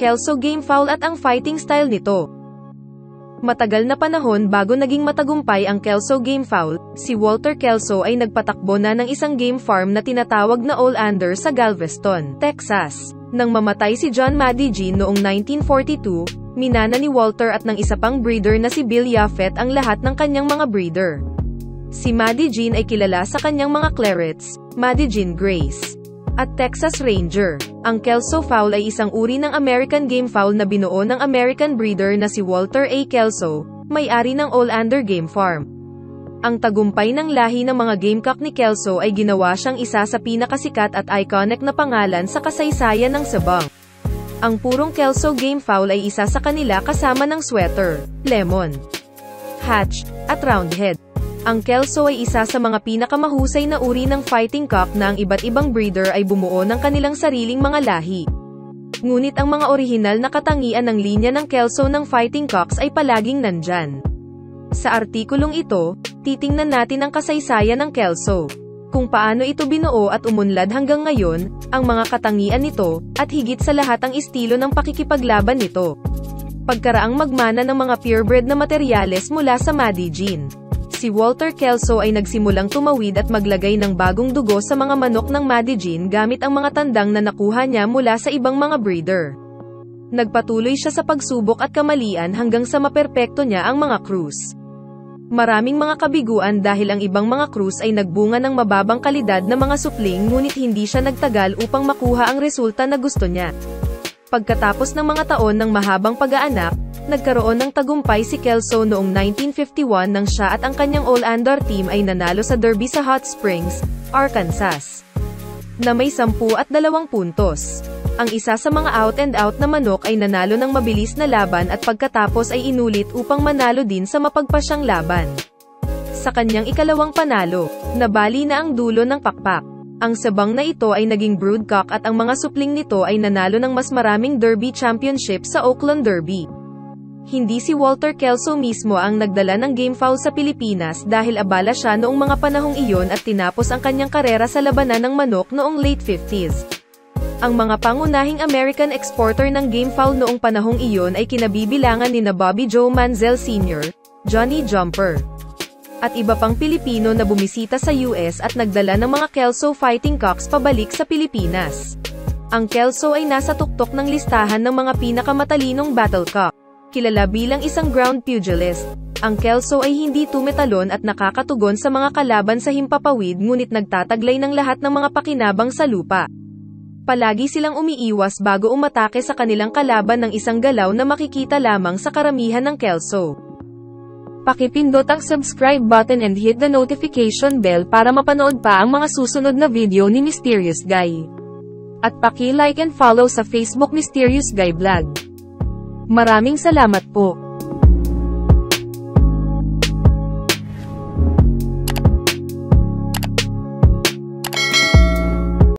Kelso game foul at ang fighting style nito. Matagal na panahon bago naging matagumpay ang Kelso game foul, si Walter Kelso ay nagpatakbo na ng isang game farm na tinatawag na Olander sa Galveston, Texas. Nang mamatay si John Maddie Jean noong 1942, minana ni Walter at ng isa pang breeder na si Bill Yaffet ang lahat ng kanyang mga breeder. Si Maddie Jean ay kilala sa kanyang mga clarets, Maddie Jean Grace, at Texas Ranger. Ang Kelso foul ay isang uri ng American game foul na binuo ng American breeder na si Walter A. Kelso, may-ari ng Olander Game Farm. Ang tagumpay ng lahi ng mga Gamecock ni Kelso ay ginawa siyang isa sa pinakasikat at iconic na pangalan sa kasaysayan ng sabang. Ang purong Kelso game foul ay isa sa kanila kasama ng sweater, lemon, hatch, at roundhead. Ang Kelso ay isa sa mga pinakamahusay na uri ng fighting cock na ang iba't ibang breeder ay bumuo ng kanilang sariling mga lahi. Ngunit ang mga orihinal na katangian ng linya ng Kelso ng fighting cocks ay palaging nandyan. Sa artikulong ito, titingnan natin ang kasaysayan ng Kelso, kung paano ito binuo at umunlad hanggang ngayon, ang mga katangian nito, at higit sa lahat ang estilo ng pakikipaglaban nito. Pagkaraang magmana ng mga purebred na materyales mula sa Maddie Jean, si Walter Kelso ay nagsimulang tumawid at maglagay ng bagong dugo sa mga manok ng Maddie Jean gamit ang mga tandang na nakuha niya mula sa ibang mga breeder. Nagpatuloy siya sa pagsubok at kamalian hanggang sa maperpekto niya ang mga cruise. Maraming mga kabiguan dahil ang ibang mga cruise ay nagbunga ng mababang kalidad na mga supling ngunit hindi siya nagtagal upang makuha ang resulta na gusto niya. Pagkatapos ng mga taon ng mahabang pag-aanak, nagkaroon ng tagumpay si Kelso noong 1951 nang siya at ang kanyang Olander team ay nanalo sa Derby sa Hot Springs, Arkansas, na may 10 at 2 puntos. Ang isa sa mga out-and-out na manok ay nanalo ng mabilis na laban at pagkatapos ay inulit upang manalo din sa mapagpasyang laban. Sa kanyang ikalawang panalo, nabali na ang dulo ng pakpak. Ang sabang na ito ay naging broodcock at ang mga supling nito ay nanalo ng mas maraming Derby Championship sa Oakland Derby. Hindi si Walter Kelso mismo ang nagdala ng game foul sa Pilipinas dahil abala siya noong mga panahong iyon at tinapos ang kanyang karera sa labanan ng manok noong late 50s. Ang mga pangunahing American exporter ng game foul noong panahong iyon ay kinabibilangan nina Bobby Joe Manziel Sr., Johnny Jumper, at iba pang Pilipino na bumisita sa US at nagdala ng mga Kelso fighting cocks pabalik sa Pilipinas. Ang Kelso ay nasa tuktok ng listahan ng mga pinakamatalinong battlecock. Kilala bilang isang ground pugilist, ang Kelso ay hindi tumetalon at nakakatugon sa mga kalaban sa himpapawid ngunit nagtataglay ng lahat ng mga pakinabang sa lupa. Palagi silang umiiwas bago umatake sa kanilang kalaban ng isang galaw na makikita lamang sa karamihan ng Kelso. Pakipindot ang subscribe button and hit the notification bell para mapanood pa ang mga susunod na video ni Mysterious Guy. At paki-like and follow sa Facebook Mysterious Guy Vlog. Maraming salamat po.